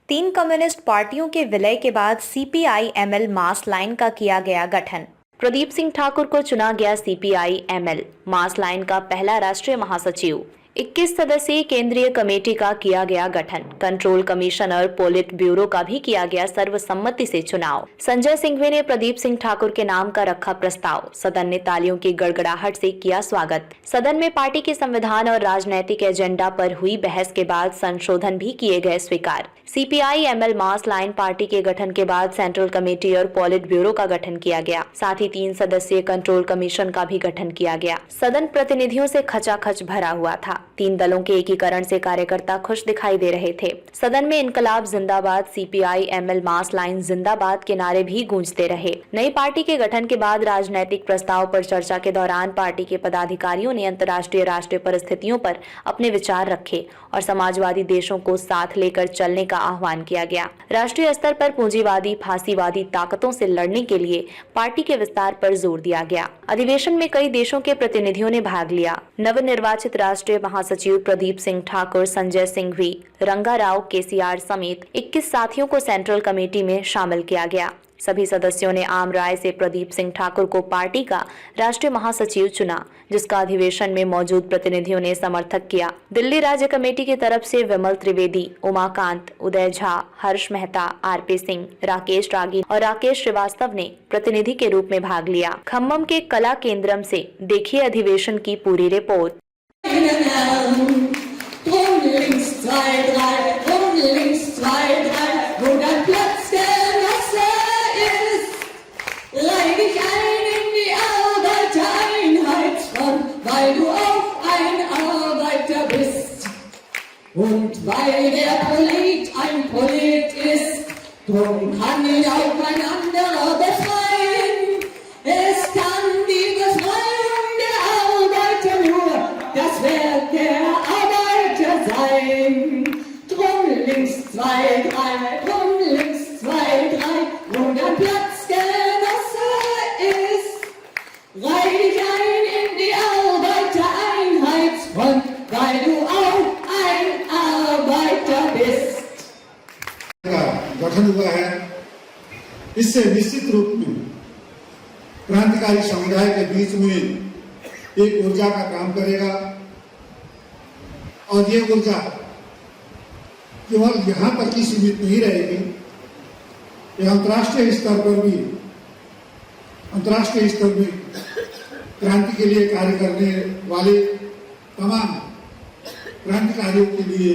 तीन कम्युनिस्ट पार्टियों के विलय के बाद सीपीआई-एमएल मास लाइन का किया गया गठन। प्रदीप सिंह ठाकुर को चुना गया सीपीआई-एमएल मास लाइन का पहला राष्ट्रीय महासचिव। 21 सदस्यीय केंद्रीय कमेटी का किया गया गठन। कंट्रोल कमीशन और पोलिट ब्यूरो का भी किया गया सर्वसम्मति से चुनाव। संजय सिंघवी ने प्रदीप सिंह ठाकुर के नाम का रखा प्रस्ताव। सदन ने तालियों की गड़गड़ाहट से किया स्वागत। सदन में पार्टी के संविधान और राजनैतिक एजेंडा पर हुई बहस के बाद संशोधन भी किए गए स्वीकार। सीपीआई-एमएल मास लाइन पार्टी के गठन के बाद सेंट्रल कमेटी और पॉलिट ब्यूरो का गठन किया गया। साथ ही 3 सदस्यीय कंट्रोल कमीशन का भी गठन किया गया। सदन प्रतिनिधियों से खचाखच भरा हुआ था। 3 दलों के एकीकरण से कार्यकर्ता खुश दिखाई दे रहे थे। सदन में इनकलाब जिंदाबाद, सीपीआई-एमएल मास लाइन जिंदाबाद के नारे भी गूंजते रहे। नई पार्टी के गठन के बाद राजनैतिक प्रस्ताव पर चर्चा के दौरान पार्टी के पदाधिकारियों ने अंतर्राष्ट्रीय राष्ट्रीय परिस्थितियों पर अपने विचार रखे और समाजवादी देशों को साथ लेकर चलने का आह्वान किया गया। राष्ट्रीय स्तर पर पूंजीवादी फासीवादी ताकतों से लड़ने के लिए पार्टी के विस्तार पर जोर दिया गया। अधिवेशन में कई देशों के प्रतिनिधियों ने भाग लिया। नवनिर्वाचित राष्ट्रीय महासचिव प्रदीप सिंह ठाकुर, संजय सिंघवी, रंगा राव केसीआर समेत 21 साथियों को सेंट्रल कमेटी में शामिल किया गया। सभी सदस्यों ने आम राय से प्रदीप सिंह ठाकुर को पार्टी का राष्ट्रीय महासचिव चुना, जिसका अधिवेशन में मौजूद प्रतिनिधियों ने समर्थक किया। दिल्ली राज्य कमेटी की तरफ से विमल त्रिवेदी, उमाकांत, उदय झा, हर्ष मेहता, आरपी सिंह, राकेश रागी और राकेश श्रीवास्तव ने प्रतिनिधि के रूप में भाग लिया। खम्मम के कला केंद्रम से देखिए अधिवेशन की पूरी report. Weil du auch ein Arbeiter bist und weil der Polit ein Polit ist, drum kann ihn auch ein anderer befreien. Es kann die Befreiung der Arbeiter nur das Werk der Arbeiter sein. Drum links 2, 3, drum links 2, 3, wo dein Platzgenosse ist, reih dich ein in die Arbeitereinheitsfront, weil du auch ein Arbeiter bist. गठन हुआ है, इससे निश्चित रूप में क्रांतिकारी समुदाय के बीच में एक ऊर्जा का काम करेगा और ये ऊर्जा केवल यहाँ तक ही सीमित नहीं रहेगी, ये अंतर्राष्ट्रीय स्तर पर भी अंतर्राष्ट्रीय स्तर में क्रांति के लिए कार्य करने वाले तमाम क्रांतिकारियों के लिए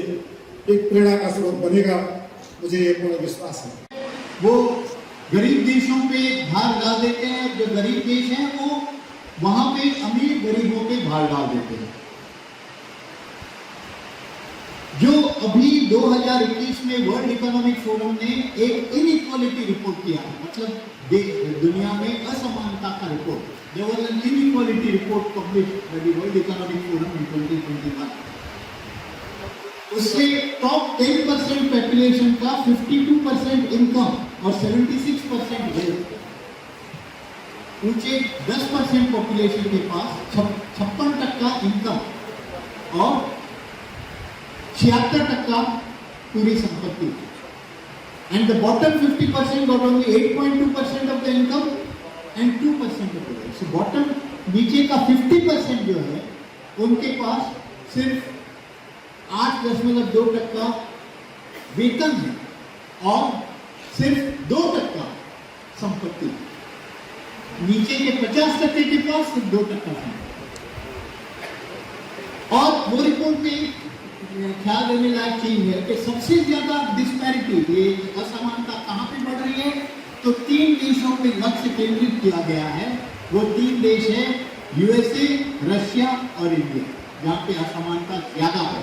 एक प्रेरणा का स्रोत बनेगा, मुझे ये पूर्ण विश्वास है। वो गरीब देशों पे भार डाल देते हैं, जो गरीब देश हैं वो वहां पे अमीर गरीबों पे भार डाल देते हैं। जो अभी 2021 में वर्ल्ड इकोनॉमिक फोरम ने एक इनइक्वालिटी रिपोर्ट किया, मतलब दुनिया में असमानता का report, there was an inequality report published by the World Economic Forum in 2021. उससे टॉप 10% पॉपुलेशन का 52% इनकम और 76% वेल्थ, ऊंचे 10% पॉपुलेशन के पास 56% इनकम और 76% पूरी संपत्ति, and the bottom 50% got only 8.2% of the income and 2% of the wealth. So bottom नीचे का 50% जो है उनके पास सिर्फ 8.2% वेतन है और सिर्फ 2% संपत्ति। नीचे के 50% के पास सिर्फ 2% है। और वो रिपोर्ट में ख्याल देने लायक चीज है कि सबसे ज्यादा डिस्पैरिटी, ये असमानता कहाँ पे बढ़ रही है, तो 3 देशों पे लक्ष्य केंद्रित किया गया है। वो 3 देश है यूएसए, रशिया और इंडिया, जहाँ पे असमानता ज्यादा है।